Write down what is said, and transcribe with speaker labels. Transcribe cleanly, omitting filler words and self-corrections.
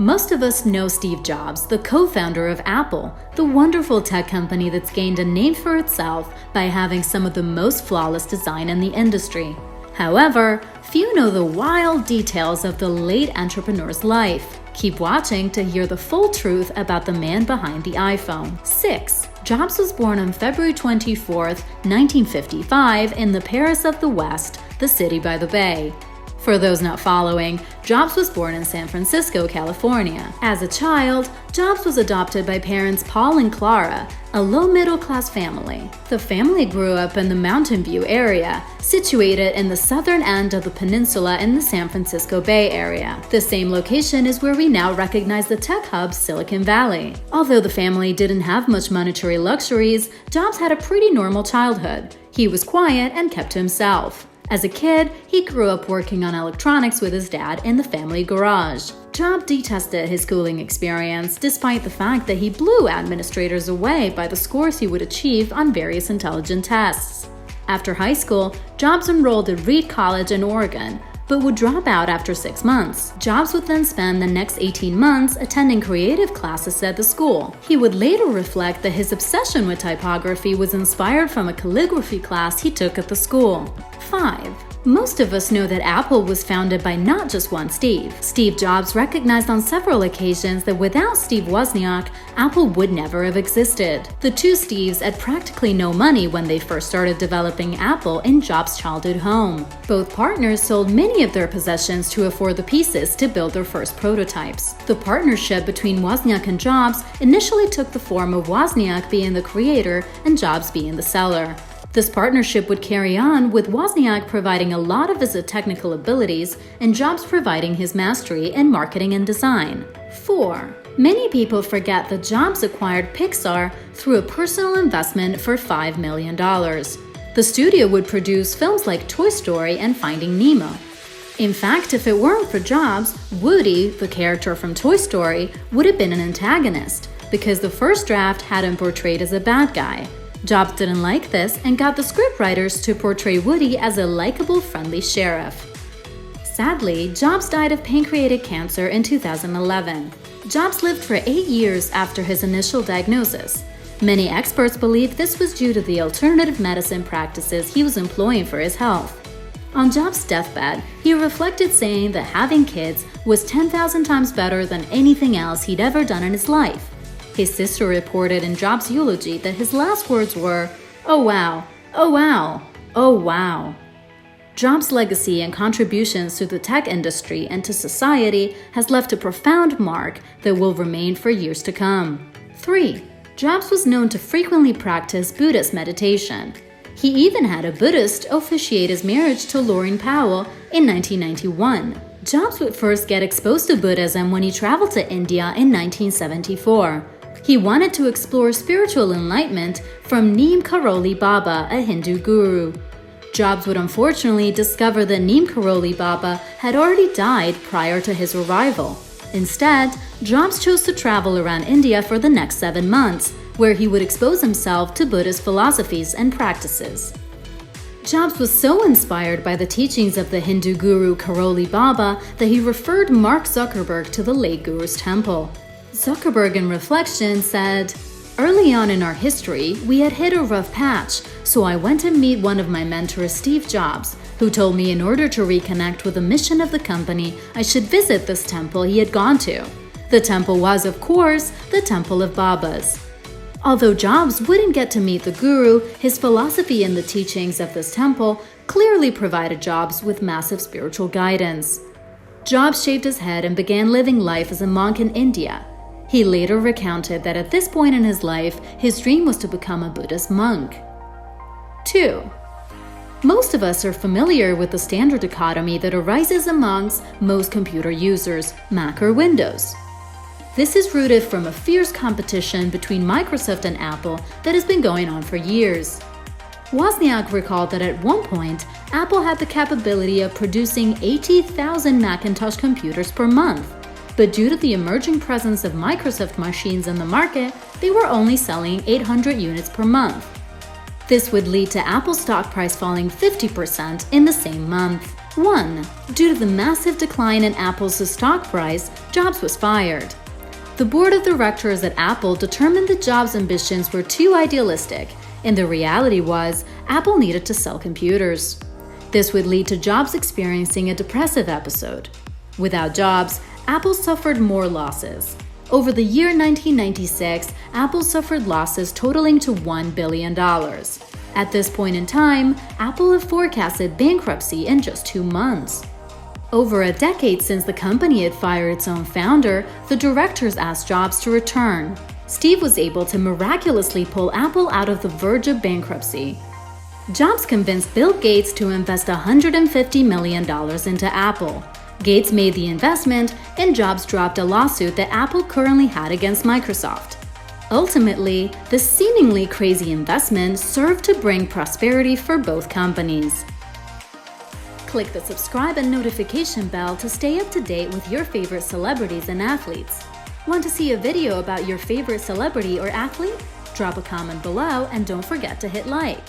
Speaker 1: Most of us know Steve Jobs, the co-founder of Apple, the wonderful tech company that's gained a name for itself by having some of the most flawless design in the industry. However, few know the wild details of the late entrepreneur's life. Keep watching to hear the full truth about the man behind the iPhone. 6. Jobs was born on February 24, 1955 in the Paris of the West, the city by the bay. For those not following, Jobs was born in San Francisco, California. As a child, Jobs was adopted by parents Paul and Clara, a low-middle-class family. The family grew up in the Mountain View area, situated in the southern end of the peninsula in the San Francisco Bay Area. The same location is where we now recognize the tech hub Silicon Valley. Although the family didn't have much monetary luxuries, Jobs had a pretty normal childhood. He was quiet and kept to himself. As a kid, he grew up working on electronics with his dad in the family garage. Jobs detested his schooling experience, despite the fact that he blew administrators away by the scores he would achieve on various intelligent tests. After high school, Jobs enrolled at Reed College in Oregon, but would drop out after 6 months. Jobs would then spend the next 18 months attending creative classes at the school. He would later reflect that his obsession with typography was inspired from a calligraphy class he took at the school. 5. Most of us know that Apple was founded by not just one Steve. Steve Jobs recognized on several occasions that without Steve Wozniak, Apple would never have existed. The two Steves had practically no money when they first started developing Apple in Jobs' childhood home. Both partners sold many of their possessions to afford the pieces to build their first prototypes. The partnership between Wozniak and Jobs initially took the form of Wozniak being the creator and Jobs being the seller. This partnership would carry on with Wozniak providing a lot of his technical abilities and Jobs providing his mastery in marketing and design. 4. Many people forget that Jobs acquired Pixar through a personal investment for $5 million. The studio would produce films like Toy Story and Finding Nemo. In fact, if it weren't for Jobs, Woody, the character from Toy Story, would have been an antagonist, because the first draft had him portrayed as a bad guy. Jobs didn't like this and got the scriptwriters to portray Woody as a likable, friendly sheriff. Sadly, Jobs died of pancreatic cancer in 2011. Jobs lived for 8 years after his initial diagnosis. Many experts believe this was due to the alternative medicine practices he was employing for his health. On Jobs' deathbed, he reflected saying that having kids was 10,000 times better than anything else he'd ever done in his life. His sister reported in Jobs' eulogy that his last words were, "Oh wow, oh wow, oh wow." Jobs' legacy and contributions to the tech industry and to society has left a profound mark that will remain for years to come. 3. Jobs was known to frequently practice Buddhist meditation. He even had a Buddhist officiate his marriage to Laureen Powell in 1991. Jobs would first get exposed to Buddhism when he traveled to India in 1974. He wanted to explore spiritual enlightenment from Neem Karoli Baba, a Hindu guru. Jobs would unfortunately discover that Neem Karoli Baba had already died prior to his arrival. Instead, Jobs chose to travel around India for the next 7 months, where he would expose himself to Buddhist philosophies and practices. Jobs was so inspired by the teachings of the Hindu guru Karoli Baba that he referred Mark Zuckerberg to the late guru's temple. Zuckerberg, in reflection, said, "Early on in our history, we had hit a rough patch, so I went to meet one of my mentors, Steve Jobs, who told me in order to reconnect with the mission of the company, I should visit this temple he had gone to. The temple was, of course, the Temple of Babas." Although Jobs wouldn't get to meet the guru, his philosophy and the teachings of this temple clearly provided Jobs with massive spiritual guidance. Jobs shaved his head and began living life as a monk in India. He later recounted that at this point in his life, his dream was to become a Buddhist monk. 2. Most of us are familiar with the standard dichotomy that arises amongst most computer users, Mac or Windows. This is rooted from a fierce competition between Microsoft and Apple that has been going on for years. Wozniak recalled that at one point, Apple had the capability of producing 80,000 Macintosh computers per month. But due to the emerging presence of Microsoft machines in the market, they were only selling 800 units per month. This would lead to Apple's stock price falling 50% in the same month. 1. Due to the massive decline in Apple's stock price, Jobs was fired. The board of directors at Apple determined that Jobs' ambitions were too idealistic, and the reality was Apple needed to sell computers. This would lead to Jobs experiencing a depressive episode. Without Jobs, Apple suffered more losses. Over the year 1996, Apple suffered losses totaling to $1 billion. At this point in time, Apple had forecasted bankruptcy in just 2 months. Over a decade since the company had fired its own founder, the directors asked Jobs to return. Steve was able to miraculously pull Apple out of the verge of bankruptcy. Jobs convinced Bill Gates to invest $150 million into Apple. Gates made the investment, and Jobs dropped a lawsuit that Apple currently had against Microsoft. Ultimately, the seemingly crazy investment served to bring prosperity for both companies. Click the subscribe and notification bell to stay up to date with your favorite celebrities and athletes. Want to see a video about your favorite celebrity or athlete? Drop a comment below and don't forget to hit like.